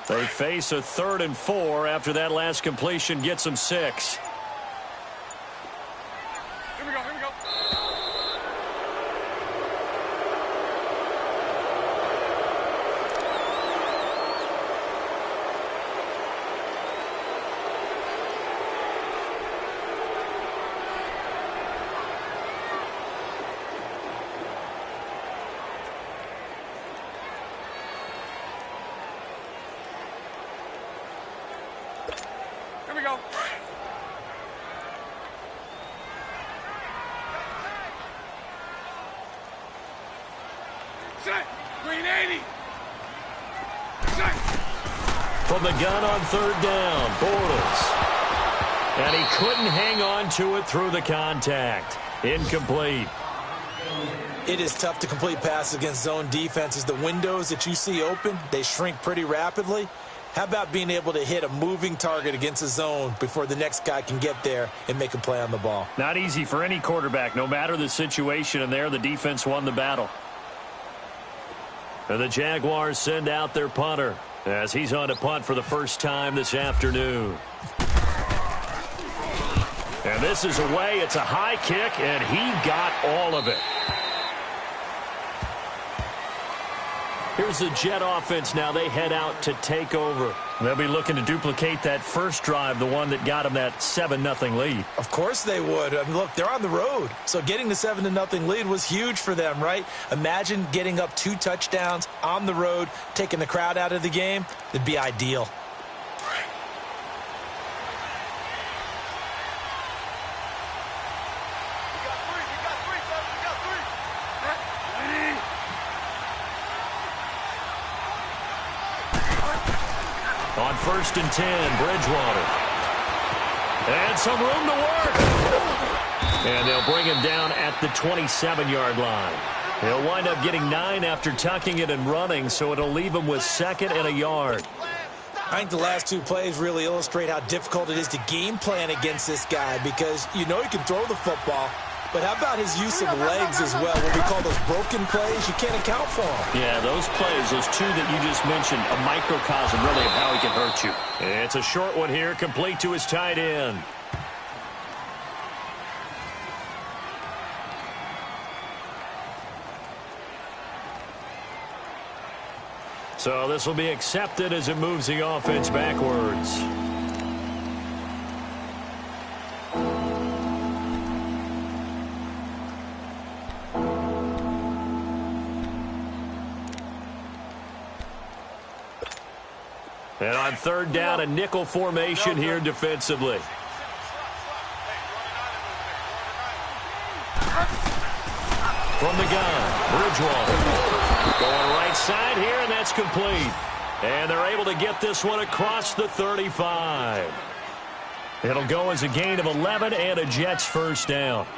They face a 3rd and 4 after that last completion gets them 6. Here we go. Green 80. From the gun on 3rd down, Bortles. And he couldn't hang on to it through the contact. Incomplete. It is tough to complete passes against zone defenses. The windows that you see open, they shrink pretty rapidly. How about being able to hit a moving target against a zone before the next guy can get there and make a play on the ball? Not easy for any quarterback, no matter the situation, and there the defense won the battle. And the Jaguars send out their punter as he's on to punt for the first time this afternoon. And this is away. It's a high kick, and he got all of it. Here's the Jet offense now. They head out to take over. They'll be looking to duplicate that first drive, the one that got them that 7-0 lead. Of course they would. I mean, look, they're on the road. So getting the 7-0 lead was huge for them, right? Imagine getting up 2 touchdowns on the road, taking the crowd out of the game. It'd be ideal. On 1st and 10, Bridgewater. And some room to work. And they'll bring him down at the 27-yard line. He'll wind up getting 9 after tucking it and running, so it'll leave him with 2nd and a yard. I think the last 2 plays really illustrate how difficult it is to game plan against this guy because you know he can throw the football, but how about his use of legs as well? What we call those broken plays, you can't account for them. Yeah, those plays, those 2 that you just mentioned, a microcosm really of how he can hurt you. It's a short one here, complete to his tight end. So this will be accepted as it moves the offense backwards. And on 3rd down, a nickel formation here defensively. From the gun, Bridgewater. Going right side here, and that's complete. And they're able to get this one across the 35. It'll go as a gain of 11 and a Jets first down.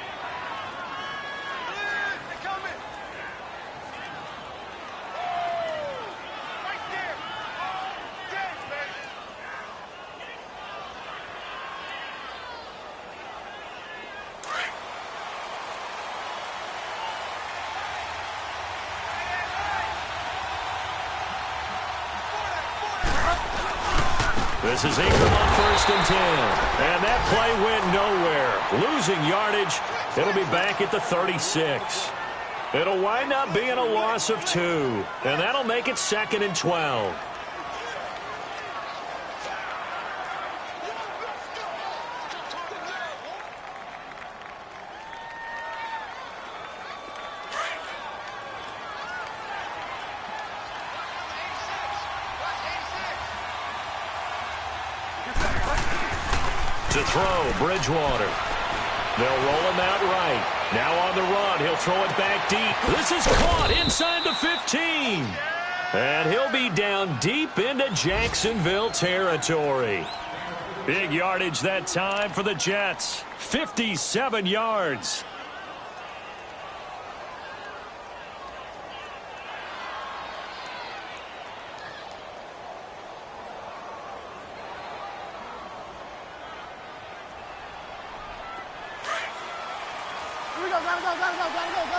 This is Ingram on 1st and 10. And that play went nowhere. Losing yardage. It'll be back at the 36. It'll wind up being a loss of 2. And that'll make it 2nd and 12. To throw, Bridgewater. They'll roll him out right. Now on the run, he'll throw it back deep. This is caught inside the 15. And he'll be down deep into Jacksonville territory. Big yardage that time for the Jets. 57 yards.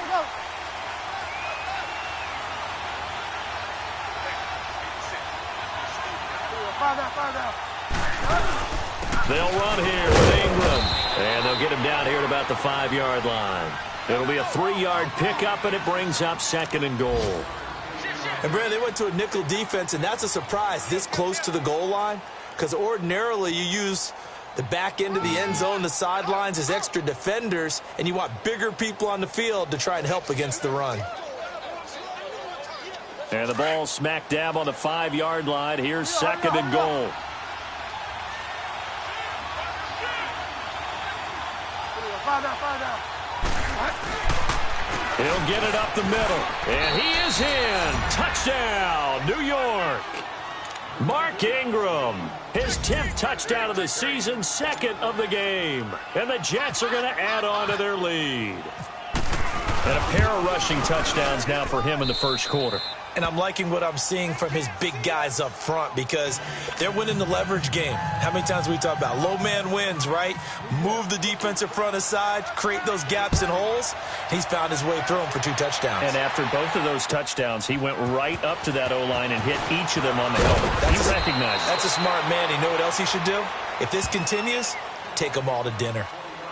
Go. They'll run here with Ingram, and they'll get him down here at about the 5-yard line. It'll be a 3-yard pickup, and it brings up 2nd and goal. And, Brad, they went to a nickel defense, and that's a surprise this close to the goal line, because ordinarily you use the back end of the end zone, the sidelines as extra defenders, and you want bigger people on the field to try and help against the run. And the ball smack dab on the 5-yard line. Here's 2nd and goal. He'll get it up the middle. And he is in. Touchdown, New York. Mark Ingram, his 10th touchdown of the season, 2nd of the game. And the Jets are going to add on to their lead. And a pair of rushing touchdowns now for him in the first quarter. And I'm liking what I'm seeing from his big guys up front because they're winning the leverage game. How many times we talk about low man wins, right? Move the defensive front aside, create those gaps and holes. He's found his way through them for 2 touchdowns. And after both of those touchdowns, he went right up to that O-line and hit each of them on the helmet. He recognized it. That's a smart man. You know what else he should do? If this continues, take them all to dinner.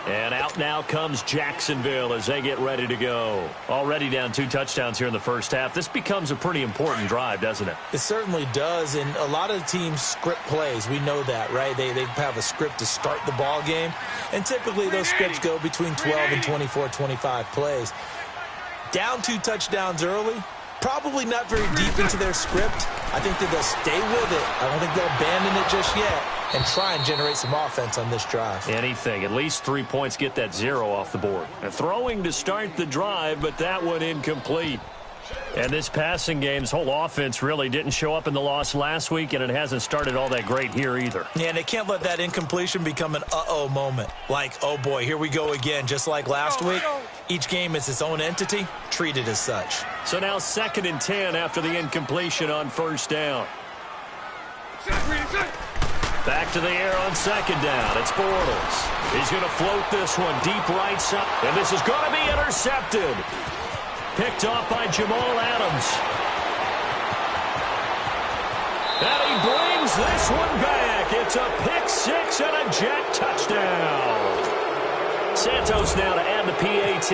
And out now comes Jacksonville as they get ready to go. Already down 2 touchdowns here in the first half. This becomes a pretty important drive, doesn't it? It certainly does, and a lot of teams script plays. We know that, right? They have a script to start the ball game, and typically those scripts go between 12 and 24, 25 plays. Down 2 touchdowns early, probably not very deep into their script. I think that they'll stay with it. I don't think they'll abandon it just yet and try and generate some offense on this drive. Anything. At least 3 points, get that 0 off the board. And throwing to start the drive, but that one incomplete. And this passing game's whole offense really didn't show up in the loss last week, and it hasn't started all that great here either. Yeah, and they can't let that incompletion become an uh-oh moment. Like, oh boy, here we go again, just like last week. Each game is its own entity, treated as such. So now 2nd and 10 after the incompletion on first down. Back to the air on 2nd down. It's Bortles. He's going to float this one deep right side. And this is going to be intercepted. Picked off by Jamal Adams. And he brings this one back. It's a pick 6 and a Jet touchdown. Santos now to add the PAT.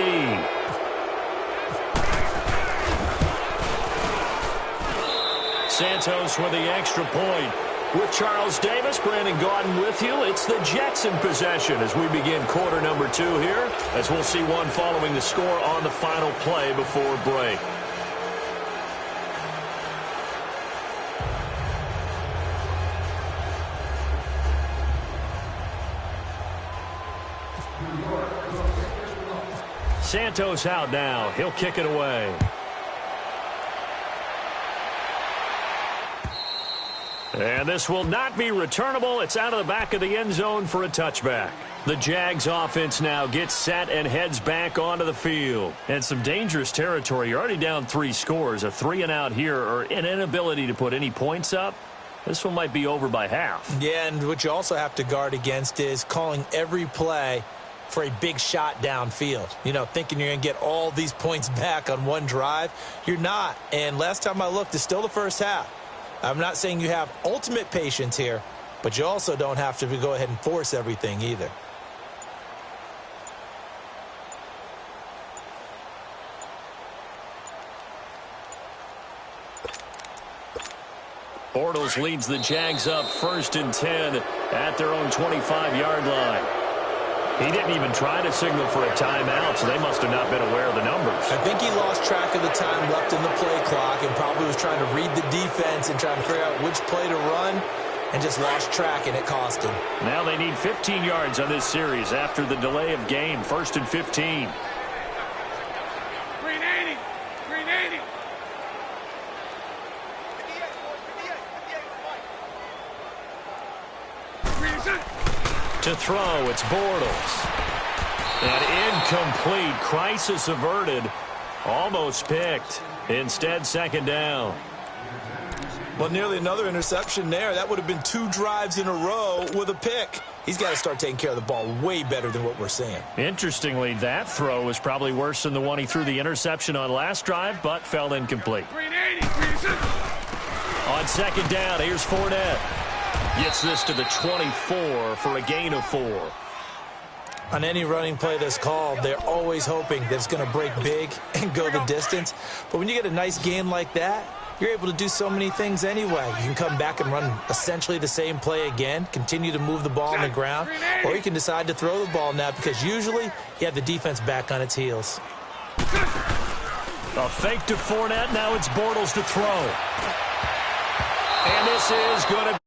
Santos with the extra point. With Charles Davis, Brandon Gaudin with you. It's the Jets in possession as we begin quarter number 2 here, as we'll see one following the score on the final play before break. Santos out now. He'll kick it away. And this will not be returnable. It's out of the back of the end zone for a touchback. The Jags offense now gets set and heads back onto the field. And some dangerous territory. You're already down 3 scores. A 3-and-out here, or an inability to put any points up. This one might be over by half. Yeah, and what you also have to guard against is calling every play for a big shot downfield. You know, thinking you're going to get all these points back on one drive. You're not. And last time I looked, it's still the first half. I'm not saying you have ultimate patience here, but you also don't have to go ahead and force everything either. Bortles leads the Jags up 1st and 10 at their own 25-yard line. He didn't even try to signal for a timeout, so they must have not been aware of the numbers. I think he lost track of the time left in the play clock and probably was trying to read the defense and trying to figure out which play to run and just lost track, and it cost him. Now they need 15 yards on this series after the delay of game. 1st and 15. Green 80. Green 80. To throw, it's Bortles. And incomplete. Crisis averted. Almost picked. Instead, 2nd down. Well, nearly another interception there. That would have been 2 drives in a row with a pick. He's got to start taking care of the ball way better than what we're seeing. Interestingly, that throw was probably worse than the one he threw the interception on last drive, but fell incomplete. Green 80. Green 80. On 2nd down, here's Fournette. Gets this to the 24 for a gain of 4. On any running play that's called, they're always hoping that it's going to break big and go the distance. But when you get a nice gain like that, you're able to do so many things anyway. You can come back and run essentially the same play again, continue to move the ball on the ground, or you can decide to throw the ball now because usually you have the defense back on its heels. A fake to Fournette. Now it's Bortles to throw. And this is going to